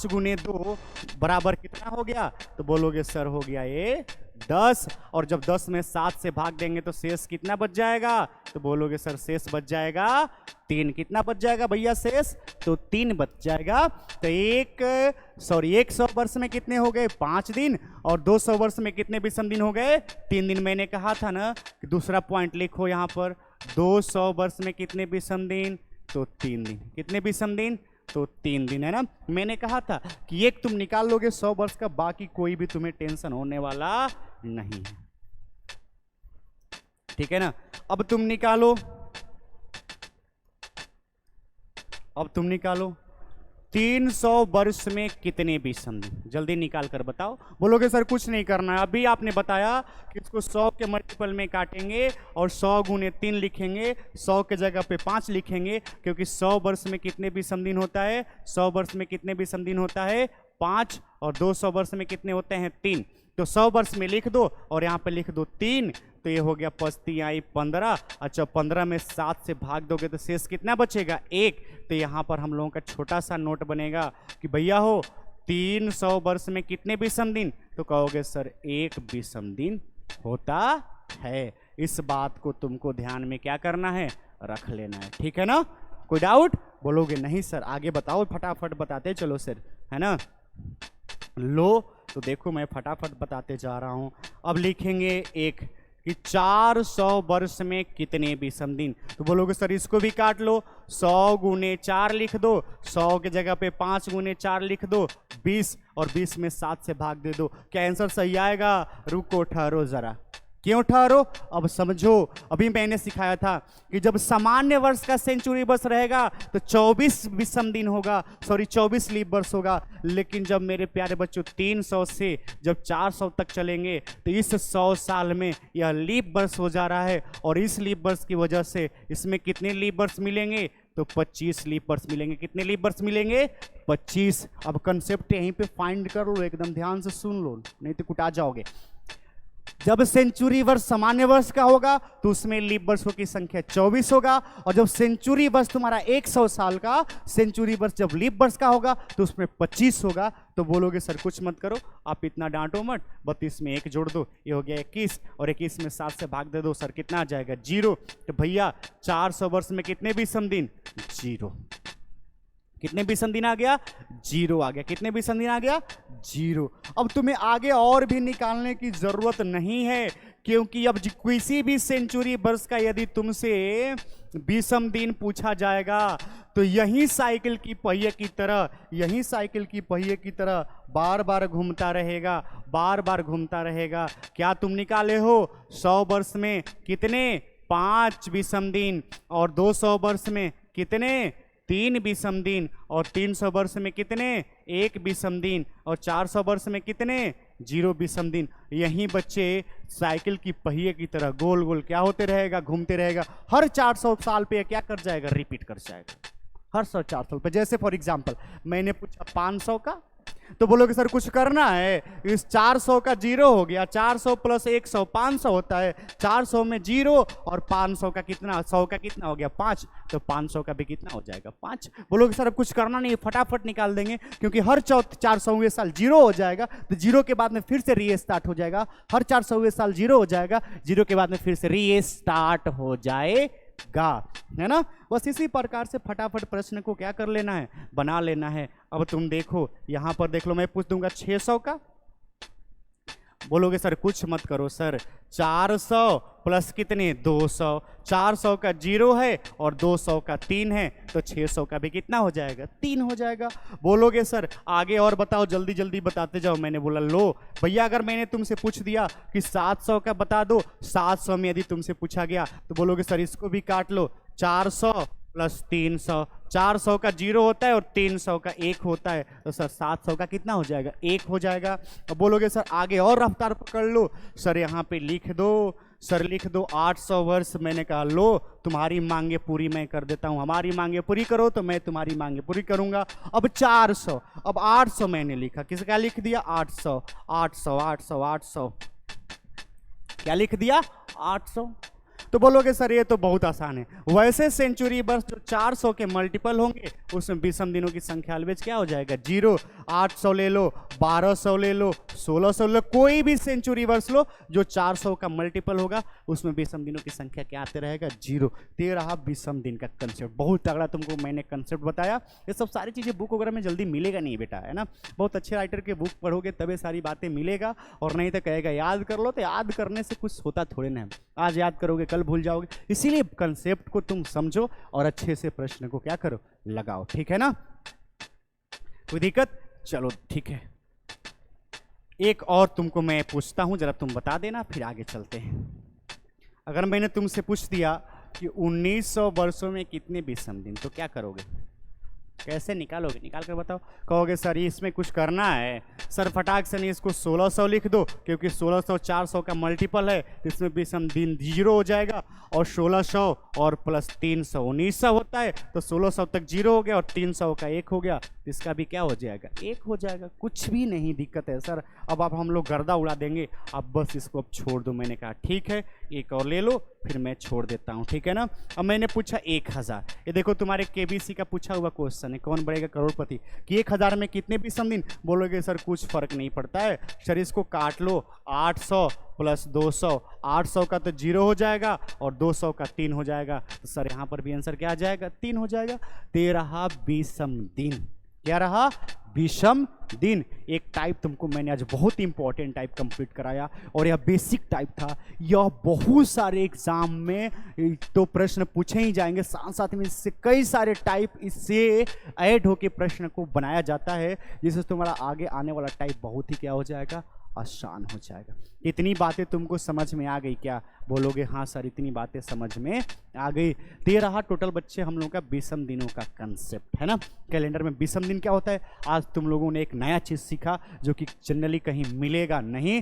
गुने 2 बराबर कितना हो गया? तो बोलोगे सर हो गया ये 10, और जब 10 में 7 से भाग देंगे तो शेष कितना बच जाएगा? तो बोलोगे सर शेष बच जाएगा 3। कितना बच जाएगा भैया शेष? तो 3 बच जाएगा। तो 100 वर्ष में कितने हो गए? 5 दिन। और 200 वर्ष में कितने विषम दिन हो गए? 3 दिन। मैंने कहा था ना कि दूसरा पॉइंट लिखो यहाँ पर, 200 वर्ष में कितने विषम दिन? तो 3 दिन। कितने विषम दिन? तो 3 दिन, है ना। मैंने कहा था कि एक तुम निकाल लोगे 100 वर्ष का, बाकी कोई भी तुम्हें टेंशन होने वाला नहीं है, ठीक है ना। अब तुम निकालो 300 वर्ष में कितने विषम दिन? जल्दी निकाल कर बताओ। बोलोगे सर कुछ नहीं करना है, अभी आपने बताया कि इसको 100 के मल्टीपल में काटेंगे और 100 गुने 3 लिखेंगे, 100 के जगह पे 5 लिखेंगे, क्योंकि 100 वर्ष में कितने विषम दिन होता है? 100 वर्ष में कितने विषम दिन होता है? 5। और 200 वर्ष में कितने होते हैं? 3। तो 100 वर्ष में लिख दो और यहाँ पे लिख दो 3, तो ये हो गया 5 आई 15। अच्छा 15 में 7 से भाग दोगे तो शेष कितना बचेगा? 1। तो यहाँ पर हम लोगों का छोटा सा नोट बनेगा कि भैया हो 300 वर्ष में कितने विषम दिन? तो कहोगे सर 1 विषम दिन होता है। इस बात को तुमको ध्यान में क्या करना है? रख लेना है, ठीक है ना। कोई डाउट? बोलोगे नहीं सर आगे बताओ, फटाफट बताते चलो सर, है ना। लो तो देखो मैं फटाफट बताते जा रहा हूं। अब लिखेंगे एक कि 400 वर्ष में कितने विषम दिन? तो बोलोगे सर इसको भी काट लो, 100 गुने 4 लिख दो, 100 के जगह पे 5 गुने 4 लिख दो, 20, और 20 में 7 से भाग दे दो। क्या आंसर सही आएगा? रुको ठहरो जरा। क्यों ठहरो? अब समझो। अभी मैंने सिखाया था कि जब सामान्य वर्ष का सेंचुरी वर्ष रहेगा तो 24 विषम दिन होगा, 24 लीप वर्ष होगा। लेकिन जब मेरे प्यारे बच्चों 300 से जब 400 तक चलेंगे तो इस 100 साल में यह लीप वर्ष हो जा रहा है, और इस लीप वर्ष की वजह से इसमें कितने लीप वर्ष मिलेंगे? तो 25 लीप वर्ष मिलेंगे। कितने लीप वर्ष मिलेंगे? 25। अब कंसेप्ट यहीं पे फाइंड कर लो, एकदम ध्यान से सुन लो, नहीं तो कुटा जाओगे। जब सेंचुरी वर्ष सामान्य वर्ष का होगा तो उसमें लीप वर्षों की संख्या 24 होगा, और जब सेंचुरी वर्ष तुम्हारा 100 साल का सेंचुरी वर्ष जब लीप वर्ष का होगा तो उसमें 25 होगा। तो बोलोगे सर कुछ मत करो, आप इतना डांटो मत, 32 में 1 जोड़ दो, ये हो गया 21, और 21 में 7 से भाग दे दो, सर कितना आ जाएगा? 0। तो भैया 400 वर्ष में कितने विषम दिन? 0। कितने विषम दिन आ गया? 0 आ गया। कितने विषम दिन आ गया? 0। अब तुम्हें आगे और भी निकालने की जरूरत नहीं है, क्योंकि अब किसी भी सेंचुरी वर्ष का यदि तुमसे विषम दिन पूछा जाएगा तो यही साइकिल की पहिए की तरह बार बार घूमता रहेगा, बार बार घूमता रहेगा। क्या तुम निकाले हो? 100 वर्ष में कितने? 5 विषम दिन, और 200 वर्ष में कितने? 3 विषम दिन, और 300 वर्ष में कितने? 1 विषम दिन, और 400 वर्ष में कितने? 0 विषम दिन। यही बच्चे साइकिल की पहिए की तरह गोल गोल क्या होते रहेगा? घूमते रहेगा। हर 400 साल पे क्या कर जाएगा? रिपीट कर जाएगा हर 400 साल पे। जैसे फॉर एग्जांपल मैंने पूछा 500 का, तो बोलोगे सर कुछ करना है? इस 400 का 0 हो गया, 400 प्लस 100 500 होता है, 400 में 0 और 500 का कितना? 100 का कितना हो गया? 5। तो 500 का भी कितना हो जाएगा? 5। बोलोगे सर अब कुछ करना नहीं, फटाफट निकाल देंगे, क्योंकि हर 400वें साल 0 हो जाएगा, तो 0 के बाद में फिर से रीस्टार्ट हो जाएगा। हर 400वें साल 0 हो जाएगा, 0 के बाद में फिर से रीस्टार्ट हो जाएगा, है ना। बस इसी प्रकार से फटाफट प्रश्न को क्या कर लेना है? बना लेना है। अब तुम देखो यहां पर देख लो, मैं पूछ दूंगा 600 का, बोलोगे सर कुछ मत करो सर, 400 प्लस कितने? 200। 400 का 0 है और 200 का 3 है, तो 600 का भी कितना हो जाएगा? 3 हो जाएगा। बोलोगे सर आगे और बताओ, जल्दी जल्दी बताते जाओ। मैंने बोला लो भैया, अगर मैंने तुमसे पूछ दिया कि 700 का बता दो, 700 में यदि तुमसे पूछा गया तो बोलोगे सर इसको भी काट लो, 400 प्लस 300। 400 का 0 होता है और 300 का 1 होता है, तो सर 700 का कितना हो जाएगा? 1 हो जाएगा। अब बोलोगे सर आगे और रफ्तार पकड़ लो, सर यहाँ पे लिख दो, सर लिख दो 800 वर्ष। मैंने कहा लो तुम्हारी मांगे पूरी मैं कर देता हूँ, हमारी मांगे पूरी करो तो मैं तुम्हारी मांगे पूरी करूंगा। अब 400, अब 800 मैंने लिखा, किसका लिख दिया? 800। क्या लिख दिया? 800। तो बोलोगे सर ये तो बहुत आसान है। वैसे सेंचुरी वर्ष जो 400 के मल्टीपल होंगे उसमें विषम दिनों की संख्या ऑलवेज क्या हो जाएगा, 0। 800 ले लो, 1200 ले लो, 1600 ले लो, कोई भी सेंचुरी वर्ष लो जो 400 का मल्टीपल होगा उसमें विषम दिनों की संख्या क्या आते रहेगा, 0। ये रहा विषम दिन का कंसेप्ट। बहुत तगड़ा तुमको मैंने कंसेप्ट बताया। ये सब सारी चीज़ें बुक वगैरह में जल्दी मिलेगा नहीं बेटा, है ना। बहुत अच्छे राइटर के बुक पढ़ोगे तभी सारी बातें मिलेगा, और नहीं तो कहेगा याद कर लो, तो याद करने से कुछ होता थोड़े ना है। आज याद करोगे कल भूल जाओगे। इसीलिए कंसेप्ट को तुम समझो और अच्छे से प्रश्न को क्या करो, लगाओ, ठीक है ना। कोई दिक्कत? चलो ठीक है, एक और तुमको मैं पूछता हूं, जरा तुम बता देना फिर आगे चलते हैं। अगर मैंने तुमसे पूछ दिया कि 1900 वर्षों में कितने विषम दिन, तो क्या करोगे, कैसे निकालोगे, निकाल कर बताओ। कहोगे सर इसमें कुछ करना है, सर फटाक से नहीं इसको 1600 लिख दो, क्योंकि 1600 400 का मल्टीपल है, तो इसमें विषम दिन 0 हो जाएगा, और 1600 और प्लस 300 1900 होता है, तो 1600 तक 0 हो गया और 300 का 1 हो गया, तो इसका भी क्या हो जाएगा, 1 हो जाएगा। कुछ भी नहीं दिक्कत है सर, अब आप हम लोग गर्दा उड़ा देंगे, अब बस इसको अब छोड़ दो। मैंने कहा ठीक है, एक और ले लो, फिर मैं छोड़ देता हूँ, ठीक है ना। अब मैंने पूछा 1000, ये देखो तुम्हारे केबीसी का पूछा हुआ क्वेश्चन है, कौन बढ़ेगा करोड़पति, कि 1000 में कितने विषम दिन। बोलोगे सर कुछ फर्क नहीं पड़ता है सर, इसको काट लो, 800 प्लस 200, 800 का तो 0 हो जाएगा और 200 का 3 हो जाएगा, तो सर यहाँ पर भी आंसर क्या आ जाएगा, 3 हो जाएगा। ते रहा विषम दिन, क्या रहा, विषम दिन। एक टाइप तुमको मैंने आज बहुत इंपॉर्टेंट टाइप कंप्लीट कराया, और यह बेसिक टाइप था। यह बहुत सारे एग्जाम में तो प्रश्न पूछे ही जाएंगे, साथ साथ में इससे कई सारे टाइप इससे ऐड होके प्रश्न को बनाया जाता है, जिससे तुम्हारा आगे आने वाला टाइप बहुत ही क्या हो जाएगा, आसान हो जाएगा। इतनी बातें तुमको समझ में आ गई क्या, बोलोगे हाँ सर इतनी बातें समझ में आ गई। तो ये रहा टोटल बच्चे हम लोगों का विषम दिनों का कंसेप्ट, है ना। कैलेंडर में विषम दिन क्या होता है, आज तुम लोगों ने एक नया चीज़ सीखा जो कि जनरली कहीं मिलेगा नहीं।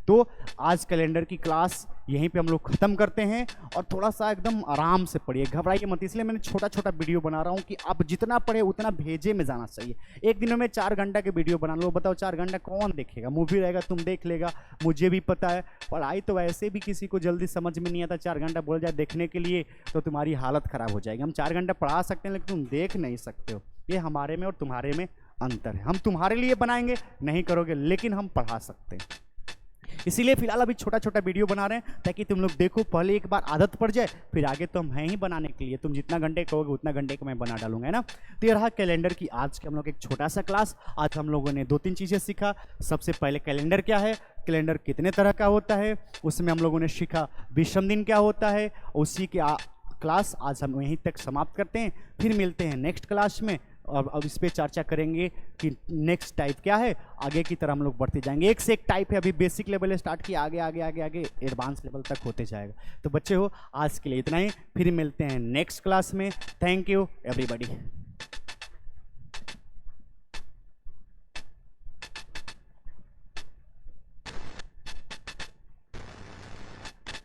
तो आज कैलेंडर की क्लास यहीं पे हम लोग ख़त्म करते हैं, और थोड़ा सा एकदम आराम से पढ़िए, घबराइए मत। इसलिए मैंने छोटा छोटा वीडियो बना रहा हूँ कि आप जितना पढ़े उतना भेजे में जाना चाहिए। एक दिन में 4 घंटा के वीडियो बना लो, बताओ 4 घंटा कौन देखेगा, मूवी रहेगा तुम देख लेगा, मुझे भी पता है। पढ़ाई तो वैसे भी किसी को जल्दी समझ में नहीं आता, 4 घंटा बोल जाए देखने के लिए तो तुम्हारी हालत ख़राब हो जाएगी। हम 4 घंटा पढ़ा सकते हैं लेकिन तुम देख नहीं सकते हो, ये हमारे में और तुम्हारे में अंतर है। हम तुम्हारे लिए बनाएंगे, नहीं करोगे, लेकिन हम पढ़ा सकते हैं। इसीलिए फिलहाल अभी छोटा छोटा वीडियो बना रहे हैं ताकि तुम लोग देखो, पहले एक बार आदत पड़ जाए, फिर आगे तो हम हैं ही बनाने के लिए। तुम जितना घंटे कहोगे उतना घंटे को मैं बना डालूंगा, है ना। तो ये रहा कैलेंडर की आज के हम लोग एक छोटा सा क्लास। आज हम लोगों ने 2-3 चीज़ें सीखा। सबसे पहले कैलेंडर क्या है, कैलेंडर कितने तरह का होता है, उसमें हम लोगों ने सीखा विषम दिन क्या होता है। उसी के क्लास आज हम यहीं तक समाप्त करते हैं, फिर मिलते हैं नेक्स्ट क्लास में, और अब इस पर चर्चा करेंगे कि नेक्स्ट टाइप क्या है। आगे की तरह हम लोग बढ़ते जाएंगे, एक से एक टाइप है, अभी बेसिक लेवल स्टार्ट किया, आगे आगे आगे आगे एडवांस लेवल तक होते जाएगा। तो बच्चे हो आज के लिए इतना ही, फिर मिलते हैं नेक्स्ट क्लास में। Thank you everybody.